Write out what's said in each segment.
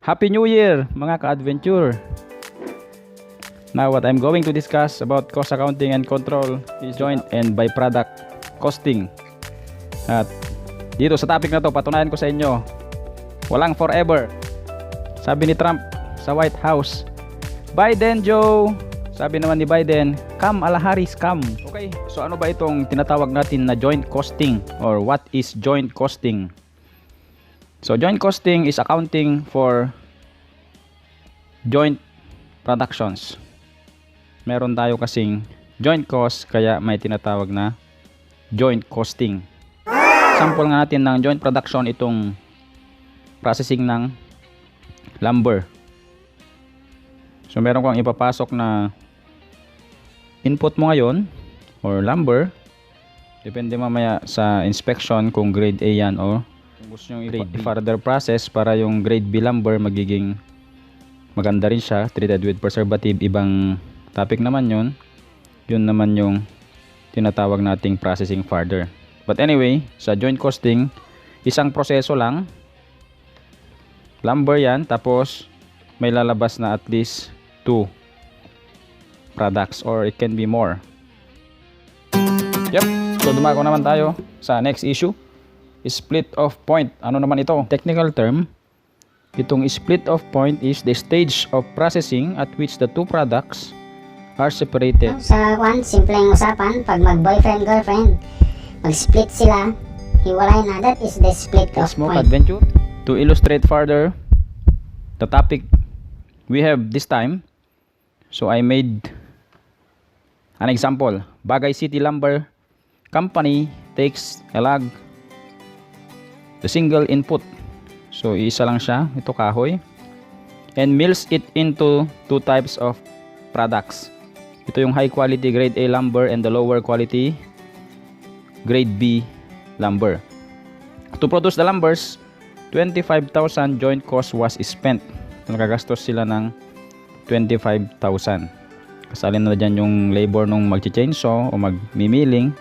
Happy New Year mga ka-adventure! Now what I'm going to discuss about cost accounting and control is joint and byproduct costing. At dito sa topic na to, patunayan ko sa inyo, walang forever. Sabi ni Trump sa White House, Biden Joe! Sabi naman ni Biden, Kamala Harris, come! Okay, so ano ba itong tinatawag natin na joint costing? Or what is joint costing? So joint costing is accounting for joint productions. Meron tayo kasing joint cost, kaya may tinatawag na joint costing. Sample nga natin ng joint production itong processing ng lumber. So meron kang ipapasok na input mo ngayon or lumber. Depende mamaya sa inspection kung grade A yan o kung gusto nyo i-further process para yung grade B lumber magiging maganda rin siya, treated with preservative, ibang topic naman yun. Yun naman yung tinatawag nating processing further. But anyway, sa joint costing, isang proseso lang. Lumber yan, tapos may lalabas na at least 2 products or it can be more. Yep, so dumako naman tayo sa next issue. Split of point. Ano naman ito? Technical term. Itong split of point is the stage of processing at which the two products are separated. Sa simpleng usapan, pag mag-boyfriend-girlfriend, mag-split sila, hiwalay na, that is the split of point. Adventure. To illustrate further the topic we have this time, so I made an example. Bagay City Lumber Company takes a log, the single input. So isa lang siya, ito kahoy, and mills it into two types of products. Ito yung high quality grade A lumber and the lower quality grade B lumber. To produce the lumbers, 25,000 joint cost was spent. Nakagastos sila ng 25,000. Kasalin na dyan yung labor nung mag-chainsaw o mag-mimiling.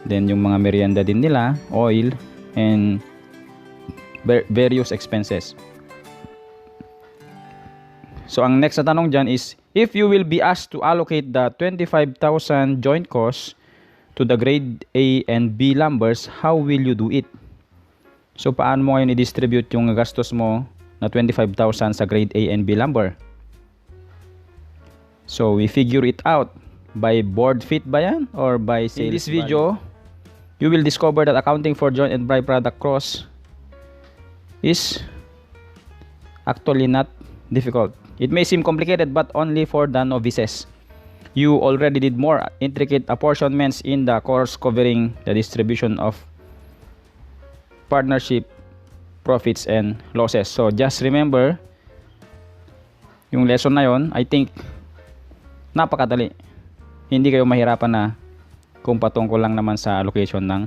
Then yung mga merienda din nila, oil, and various expenses. So ang next na tanong dyan is, if you will be asked to allocate the 25,000 joint costs to the grade A and B lumbers, how will you do it? So paano mo ngayon i-distribute yung gastos mo na 25,000 sa grade A and B lumber? So we figure it out by board feet ba yan or by sales? In this video, you will discover that accounting for joint and byproduct costs is actually not difficult. It may seem complicated, but only for the novices. You already did more intricate apportionments in the course covering the distribution of partnership profits and losses. So just remember yung lesson na yon. I think napakadali. Hindi kayo mahirapan na kung patungkol lang naman sa allocation ng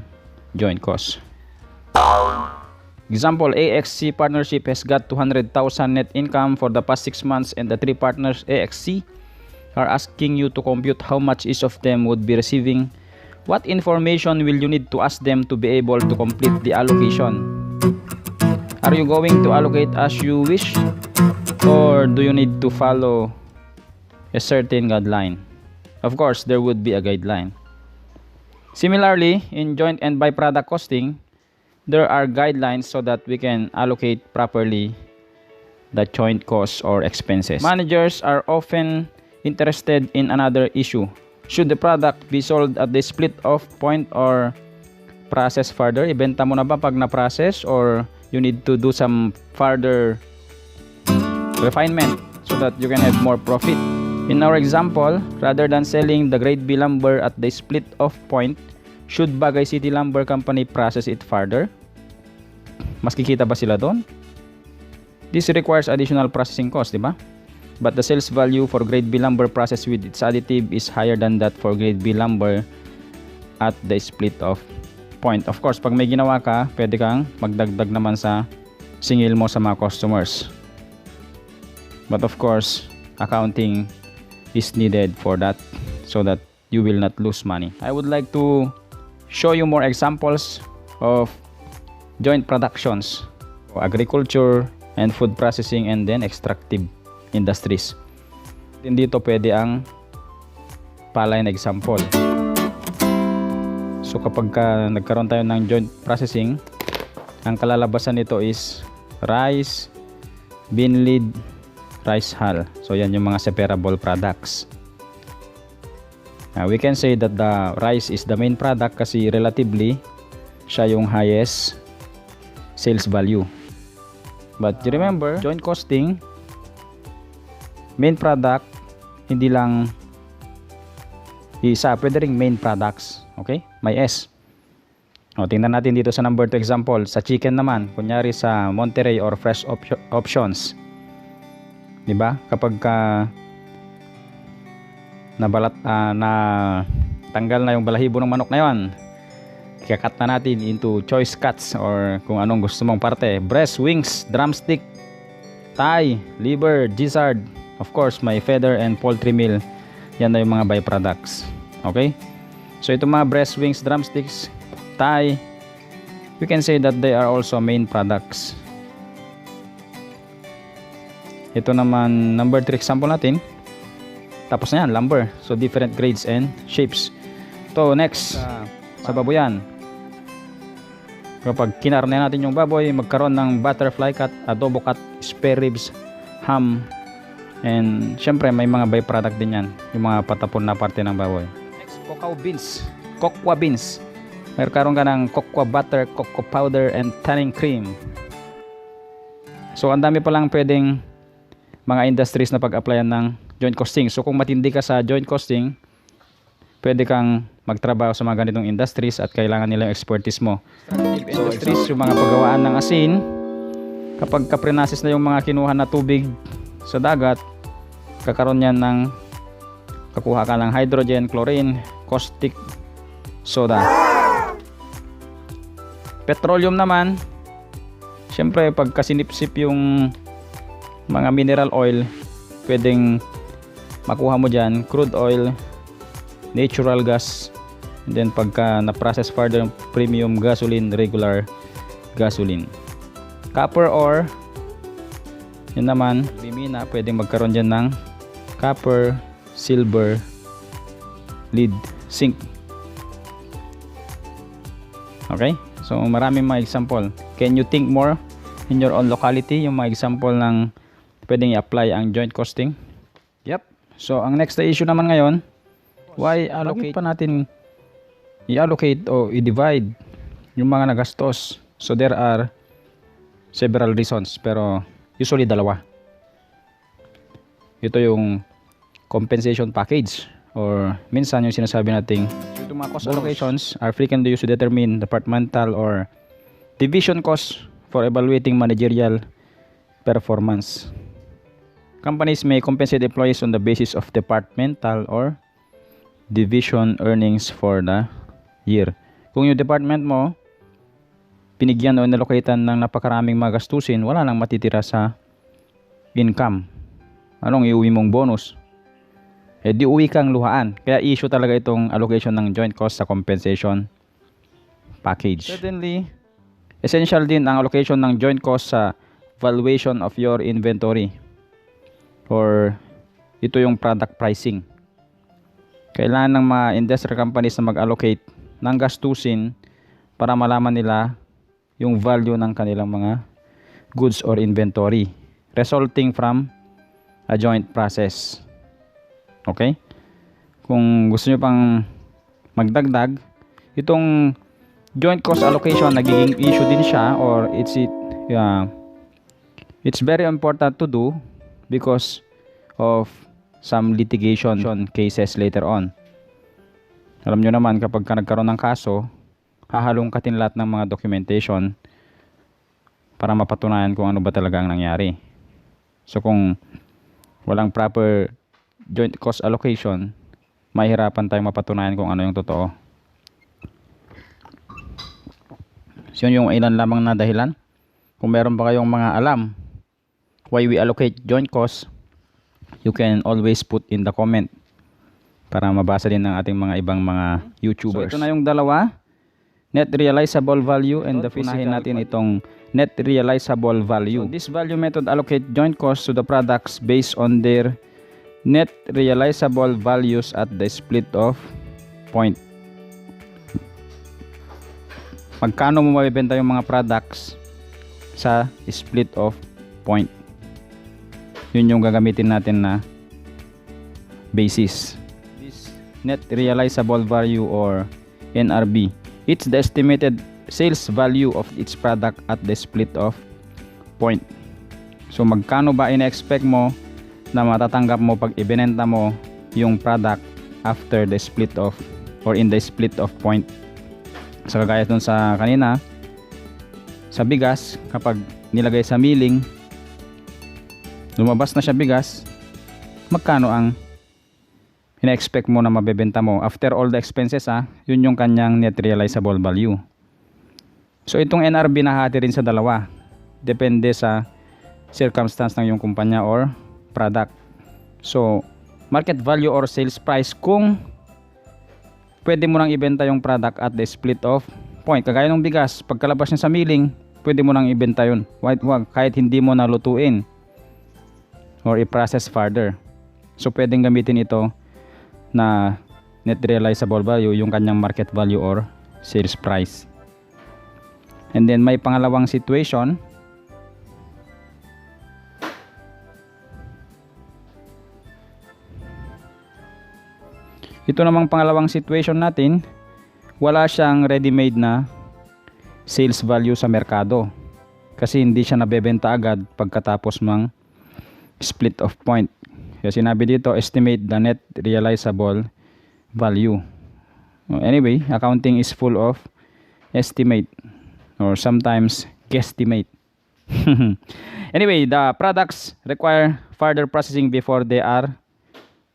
joint cost. Example, AXC partnership has got 200,000 net income for the past 6 months and the 3 partners AXC are asking you to compute how much each of them would be receiving. What information will you need to ask them to be able to complete the allocation? Are you going to allocate as you wish, or do you need to follow a certain guideline? Of course, there would be a guideline. Similarly, in joint and byproduct costing, there are guidelines so that we can allocate properly the joint costs or expenses. Managers are often interested in another issue. Should the product be sold at the split off point or process further? Ibenta mo na ba pag na-process, or you need to do some further refinement so that you can have more profit? In our example, rather than selling the grade B lumber at the split off point, should Bagay City Lumber Company process it further? Mas kikita ba sila doon? This requires additional processing cost, di ba? But the sales value for grade B lumber processed with its additive is higher than that for grade B lumber at the split off point. Of course, pag may ginawa ka, pwede kang magdagdag naman sa singil mo sa mga customers. But of course, accounting is needed for that so that you will not lose money. I would like to show you more examples of joint productions, agriculture and food processing, and then extractive industries. Din dito pwede ang palay na example. So kapag nagkaroon tayo ng joint processing, ang kalalabasan nito is rice, bean lead, rice hull. So yan yung mga separable products. We can say that the rice is the main product kasi relatively siya yung highest sales value. But remember, joint costing, main product, hindi lang isa, pwede ring main products. Okay? May S. O, tingnan natin dito sa number 2 example. Sa chicken naman, kunyari sa Monterey or fresh options. Diba? Kapag nabalat, na tanggal na yung balahibo ng manok na yon, ikakat na natin into choice cuts or kung anong gusto mong parte. Breast, wings, drumstick, thigh, liver, gizzard, of course may feather and poultry meal. Yan na yung mga byproducts. Okay? So itong mga breast, wings, drumsticks, thigh, we can say that they are also main products. Ito naman number 3 example natin. Tapos na yan, lumber. So different grades and shapes. So next, sa baboyan. Kapag kinarne natin yung baboy, magkaroon ng butterfly cut, adobo cut, spare ribs, ham, and syempre may mga byproduct din yan, yung mga patapon na parte ng baboy. Next, cocoa beans, cocoa beans. Magkaroon ka ng cocoa butter, cocoa powder, and tanning cream. So ang dami palang pwedeng mga industries na pag-applyan ng joint costing. So kung matindi ka sa joint costing, pwede kang magtrabaho sa mga ganitong industries at kailangan nila yung expertise mo. So industries, yung mga paggawaan ng asin, kapag kaprenasis na yung mga kinuha na tubig sa dagat, kakaroon yan ng kakuha ka ng hydrogen, chlorine, caustic soda. Petroleum naman, syempre pagka sinipsip yung mga mineral oil, pwedeng makuha mo dyan crude oil, natural gas, and then pagka na-process further, premium gasoline, regular gasoline. Copper ore, yun naman, bimina, pwedeng magkaroon dyan ng copper, silver, lead, zinc. Okay? So maraming mga example. Can you think more in your own locality? Yung mga example ng pwedeng i-apply ang joint costing. Yep. So ang next na issue naman ngayon, why allocate pa natin i-allocate o i-divide yung mga nagastos? So there are several reasons, pero usually dalawa. Ito yung compensation package, or minsan yung sinasabi nating yung mga cost allocations are frequently used to determine departmental or division costs for evaluating managerial performance. Companies may compensate employees on the basis of departmental or division earnings for the year. Kung yung department mo binigyan o inallocatean ng napakaraming mga gastusin, wala nang matitira sa income. Anong iuwi mong bonus? Eh di uwi kang luhaan. Kaya issue talaga itong allocation ng joint cost sa compensation package. Certainly, essential din ang allocation ng joint cost sa valuation of your inventory, or ito yung product pricing. Kailangan ng mga industrial companies na mag-allocate ng gastusin para malaman nila yung value ng kanilang mga goods or inventory resulting from a joint process. Okay? Kung gusto nyo pang magdagdag, itong joint cost allocation nagiging issue din siya, or it's very important to do because of some litigation cases later on. Alam nyo naman, kapag nagkaroon ng kaso, hahalongkatin lahat ng mga documentation para mapatunayan kung ano ba talaga ang nangyari. So kung walang proper joint cost allocation, mahirapan tayong mapatunayan kung ano yung totoo. So yun yung ilan lamang na dahilan. Kung meron pa kayong mga alam why we allocate joint cost, you can always put in the comment para mabasa din ng ating mga ibang mga YouTubers. So ito na yung dalawa, net realizable value and the physical natin itong net realizable value. So this value method allocate joint costs to the products based on their net realizable values at the split of point. Magkano mo mabibenta yung mga products sa split of point? Yun yung gagamitin natin na basis. This net realizable value or NRV, it's the estimated sales value of each product at the split of point. So magkano ba ina-expect mo na matatanggap mo pag ibenta mo yung product after the split of or in the split of point. So kagaya dun sa kanina sa bigas, kapag nilagay sa milling, lumabas na siya bigas, magkano ang ina-expect mo na mabebenta mo after all the expenses, yun yung kanyang net realizable value. So itong NRV nahati rin sa dalawa, depende sa circumstance ng yung kumpanya or product. So market value or sales price, kung pwede mo nang ibenta yung product at the split of point. Kagaya ng bigas, pagkalabas niya sa milling, pwede mo nang ibenta yun kahit hindi mo nalutuin or i-process further. So pwedeng gamitin ito na net realizable value, yung kanyang market value or sales price. And then may pangalawang situation, ito namang pangalawang situation natin, wala siyang ready-made na sales value sa merkado kasi hindi siya nabebenta agad pagkatapos ng split of point. Kaya sinabi dito, estimate the net realizable value. Anyway, accounting is full of estimate or sometimes guesstimate. Anyway, the products require further processing before they are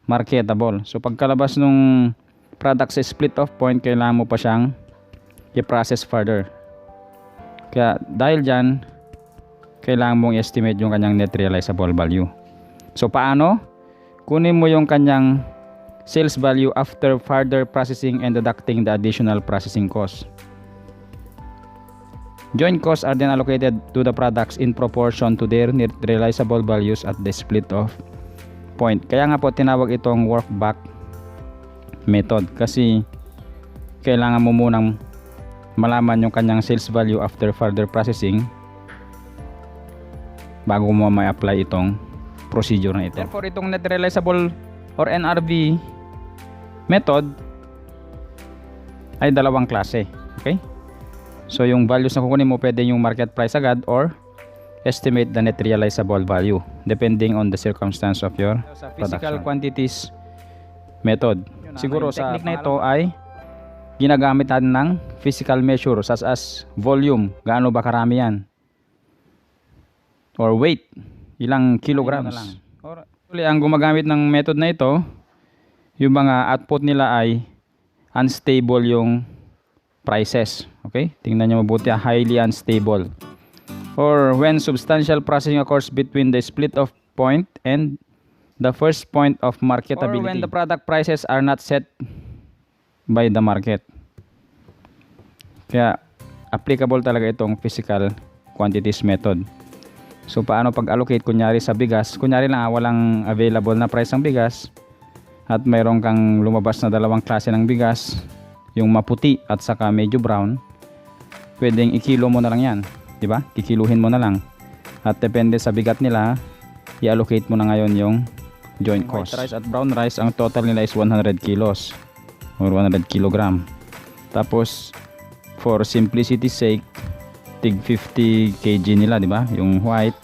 marketable. So pagkalabas nung product sa split of point, kailangan mo pa siyang i-process further. Kaya dahil dyan, kailangan mong estimate yung kanyang net realizable value. So paano? Kunin mo yung kanyang sales value after further processing and deducting the additional processing cost. Joint costs are then allocated to the products in proportion to their net realizable values at the split of point. Kaya nga po tinawag itong workback method kasi kailangan mo munang malaman yung kanyang sales value after further processing bago mo may apply itong procedure na ito. Therefore itong net realizable or NRV method ay dalawang klase. Okay? So yung values na kukunin mo, pwede yung market price agad or estimate the net realizable value depending on the circumstance of your physical quantities method. Siguro sa technique na ito ay ginagamit natin ng physical measure such as volume, gaano ba karami yan, or weight, ilang kilograms. Or ang gumagamit ng method na ito, yung mga output nila ay unstable yung prices. Okay, tingnan nyo mabuti, highly unstable. Or when substantial processing occurs between the split of point and the first point of marketability. Or when the product prices are not set by the market. Kaya applicable talaga itong physical quantities method. So paano pag-allocate? Kunyari sa bigas, kunyari lang walang available na price ng bigas at mayroon kang lumabas na dalawang klase ng bigas, yung maputi at saka medyo brown, pwedeng ikilo mo na lang yan. Diba? Kikiluhin mo na lang. At depende sa bigat nila, i-allocate mo na ngayon yung joint cost. White rice at brown rice, ang total nila is 100 kilos or 100 kilogram. Tapos for simplicity sake, tig 50 kg nila, diba? Yung white.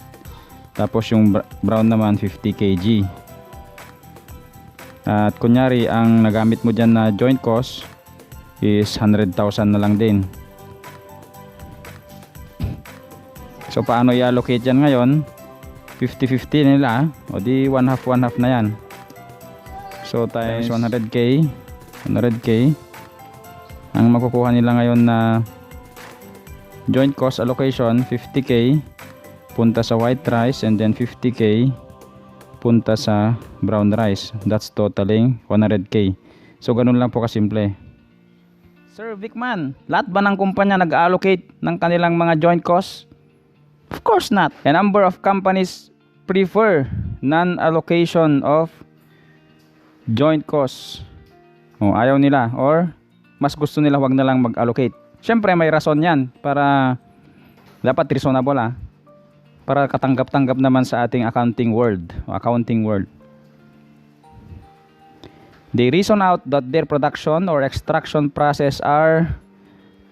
Tapos yung brown naman 50 kg. At kunyari ang nagamit mo dyan na joint cost is 100,000 na lang din. So paano i-allocate yan ngayon? 50-50 nila, o di 1/2 na yan. So times 100k, ang makukuha nila ngayon na joint cost allocation, 50k punta sa white rice and then 50k punta sa brown rice. That's totaling 100k. So ganun lang po kasimple. Sir Vicman, lahat ba ng kumpanya nag-allocate ng kanilang mga joint cost Of course not. A number of companies prefer non-allocation of joint costs. Ayaw nila or mas gusto nila wag na lang mag-allocate. Siyempre may rason yan para dapat reasonable para katanggap-tanggap naman sa ating accounting world. They reason out that their production or extraction process are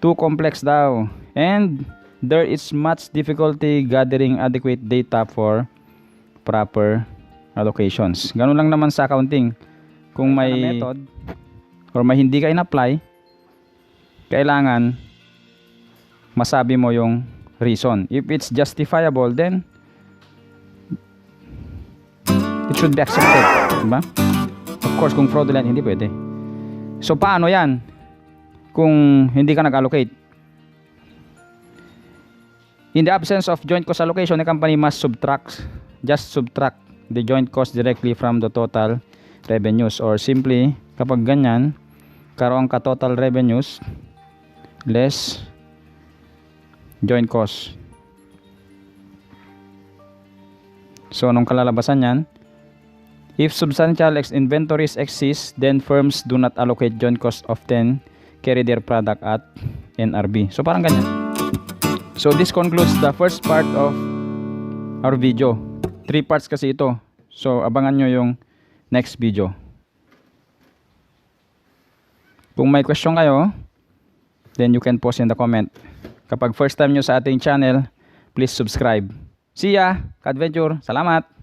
too complex daw and there is much difficulty gathering adequate data for proper allocations. Ganun lang naman sa accounting. Kung may method or may hindi ka in-apply, kailangan masabi mo yung reason. If it's justifiable, then it should be accepted, diba? Of course, kung fraudulent, hindi pwede. So, paano yan kung hindi ka nag-allocate? In the absence of joint cost allocation, the company must just subtract the joint cost directly from the total revenues, or simply, kapag ganyan, karoon ka total revenues less joint cost. So, anong kalalabasan yan? If substantial inventories exist, then firms do not allocate joint cost, often carry their product at NRB. So, parang ganyan. So, this concludes the first part of our video. 3 parts kasi ito. So, abangan nyo yung next video. Kung may question kayo, then you can post in the comment. Kapag first time nyo sa ating channel, please subscribe. See ya! Ka-adventure! Salamat!